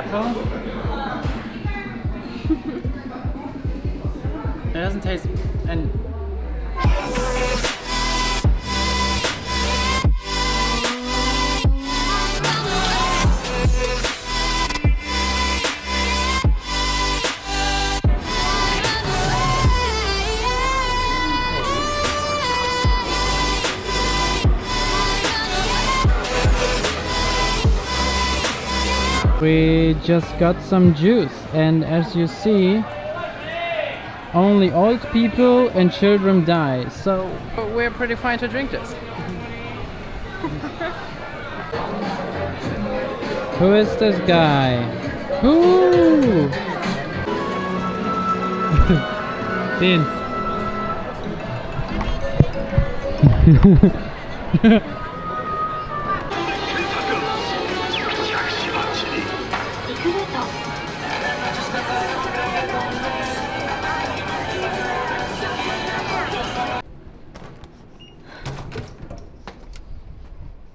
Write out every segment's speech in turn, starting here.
cone? It doesn't taste and we just got some juice, and as you see, only old people and children die, so we're pretty fine to drink this. Who is this guy? Who? Dins.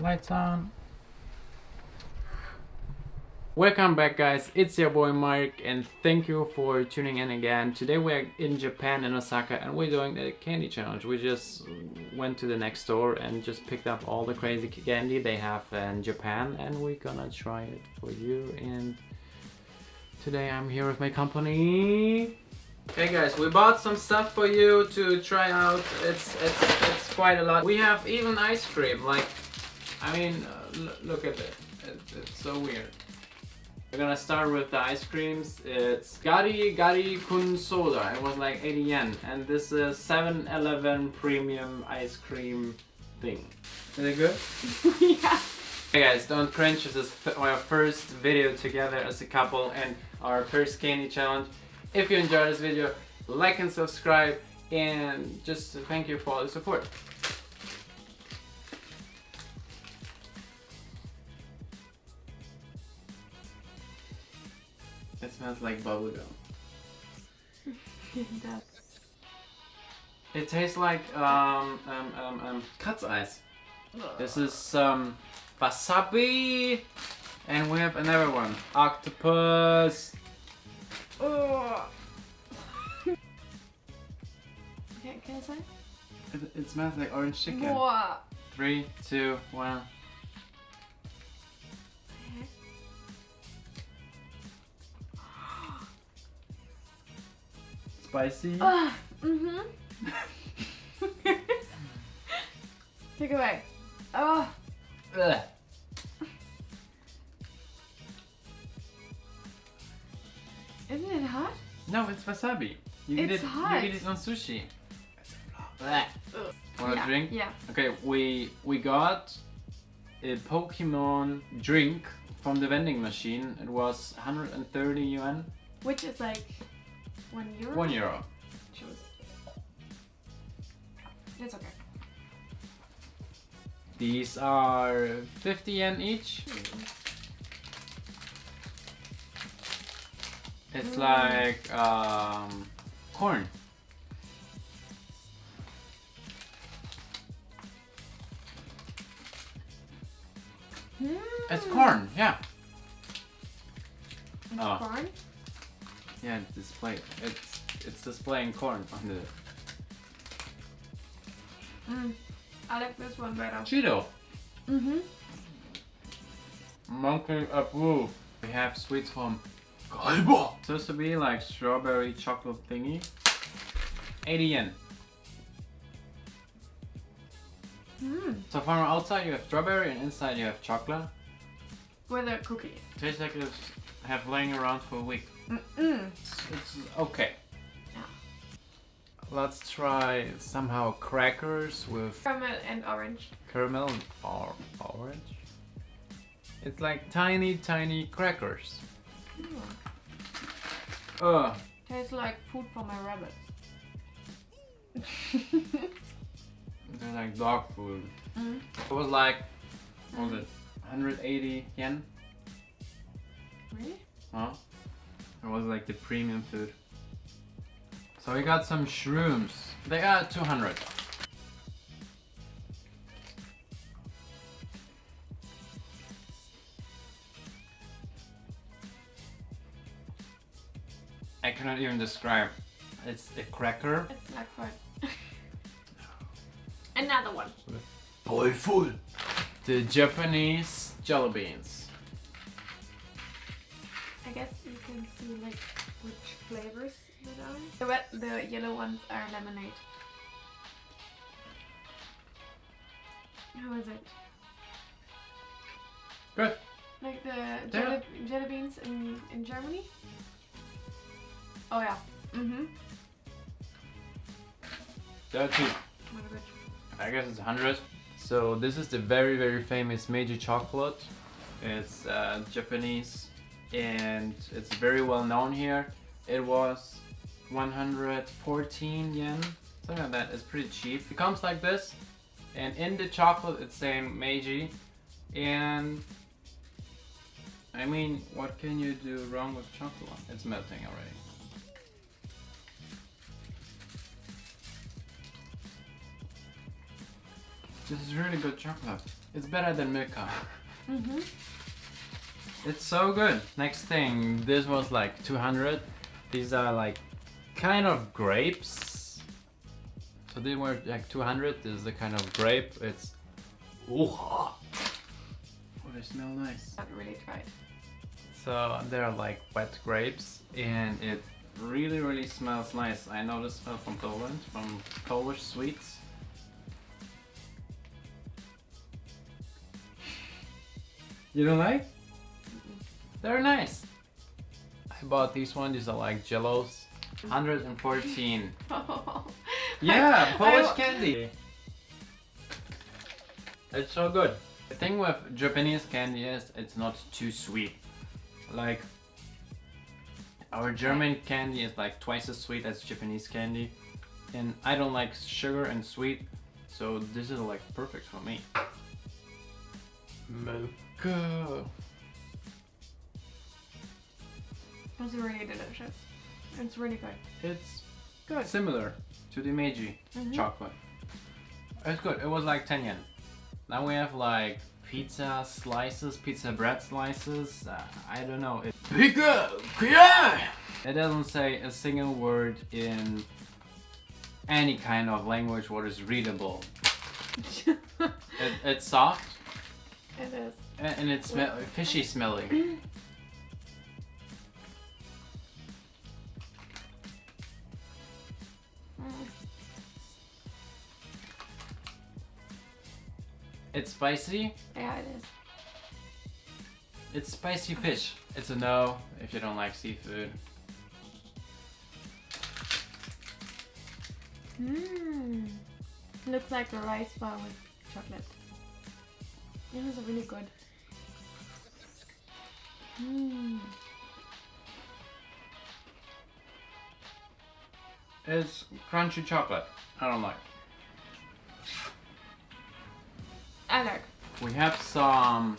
Lights on. Welcome back, guys, it's your boy Mark, and thank you for tuning in again. Today we're in Japan, in Osaka, and we're doing the candy challenge. We just went to the next store and just picked up all the crazy candy they have in Japan, and we're gonna try it for you. And today I'm here with my company. Okay guys, we bought some stuff for you to try out. It's quite a lot. We have even ice cream, like, I mean, look at it. It's so weird. We're gonna start with the ice creams. It's Gari Kun Soda. It was like 80 yen. And this is 7-Eleven premium ice cream thing. Is it good? Yeah. Hey guys, don't cringe. This is our first video together as a couple and our first candy challenge. If you enjoyed this video, like and subscribe, and just thank you for all the support. It smells like bubblegum. It does. It tastes like cat's eyes. This is wasabi, and we have another one, octopus. Oh. Okay, can I try? It smells like orange chicken. What? 3, 2, 1. Spicy. Mm-hmm. Take it away. Oh. Ugh. Isn't it hot? No, it's wasabi. You It's hot. You eat it on sushi. Want a Yeah, drink? yeah. Okay, we got a Pokemon drink from the vending machine. It was 130 yuan. Which is like €1. €1. Choose. It's okay. These are 50 yen each. It's like corn. It's corn, yeah. It's Oh. corn? Yeah, it's displayed. It's displaying corn on the I like this one better. Cheeto. Mm-hmm. Monkey approved. We have sweets from Galba. Supposed to be like strawberry chocolate thingy. 80 yen. So from outside you have strawberry and inside you have chocolate. With a cookie. Tastes like it's have laying around for a week. It's okay. Yeah. Let's try somehow crackers with Caramel and orange. caramel or orange. It's like tiny crackers. Tastes like food for my rabbits. They're like dog food. It was like, what was it, 180 yen? Really? Huh? It was like the premium food. So we got some shrooms. They are 200. I cannot even describe. It's a cracker. It's not quite. Another one. Boy full. The Japanese jelly beans. I guess you can see like which flavors that are. The yellow ones are lemonade. How is it? Good. Like the jelly beans in Germany? Oh yeah. Mm-hmm. They're cheap. What a bit. I guess it's 100. So this is the very, very famous Meiji chocolate. It's Japanese and it's very well known here. It was 114 yen, something like that. It's pretty cheap. It comes like this, and in the chocolate it's saying Meiji. And I mean, what can you do wrong with chocolate? It's melting already. This is really good chocolate. It's better than Milka. Mm-hmm. It's so good. Next thing, this was like 200. These are like kind of grapes. So they were like 200. This is a kind of grape. It's oh, they smell nice. Not really tried. So they're like wet grapes, and it really, really smells nice. I know the smell from Poland, from Polish sweets. You don't like? They're nice. I bought these ones. These are like Jellos. 114. Yeah, Polish candy. It's so good. The thing with Japanese candy is it's not too sweet. Like our German candy is like twice as sweet as Japanese candy, and I don't like sugar and sweet, so this is like perfect for me. Milka. It's really delicious. It's really good. It's good. Similar to the Meiji chocolate. It's good. It was like 10 yen. Now we have like pizza slices, pizza bread slices. I don't know. It doesn't say a single word in any kind of language what is readable. It's soft. It is. And it's fishy smelling. It's spicy. Yeah, it is. It's spicy fish. It's a no if you don't like seafood. Mmm. Looks like a rice bar with chocolate. It was really good. Mmm. It's crunchy chocolate. I don't like. I like. We have some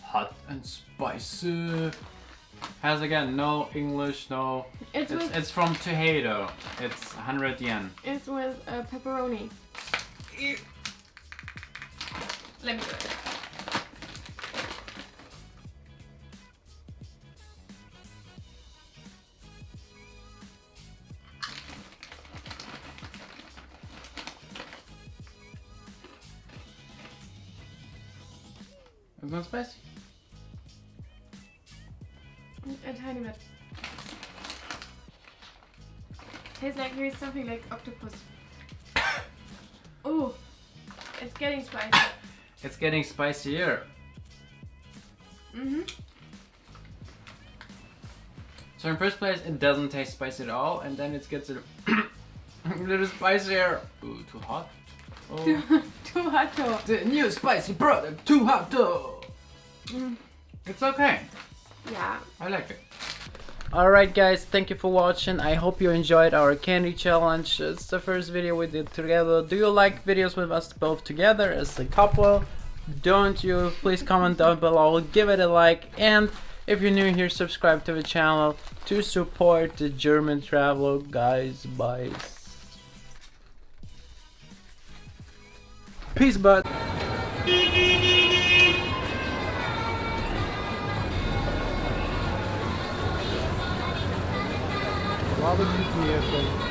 hot and spicy. Has again no English, no. It's from Toheido. It's 100 yen. It's with pepperoni. Let me do it. It's not spicy. A tiny bit. Tastes like there's something like octopus. Oh, it's getting spicy. It's getting spicier. So in first place, it doesn't taste spicy at all, and then it gets a little spicier. Ooh, too hot. Oh. Too hot though. The new spicy product, too hot though. It's okay. Yeah. I like it. Alright guys, thank you for watching. I hope you enjoyed our candy challenge. It's the first video we did together. Do you like videos with us both together as a couple? Don't you? Please comment down below, give it a like, and if you're new here, subscribe to the channel to support the German travel. Guys, bye. Peace, bud. barbecue tomato,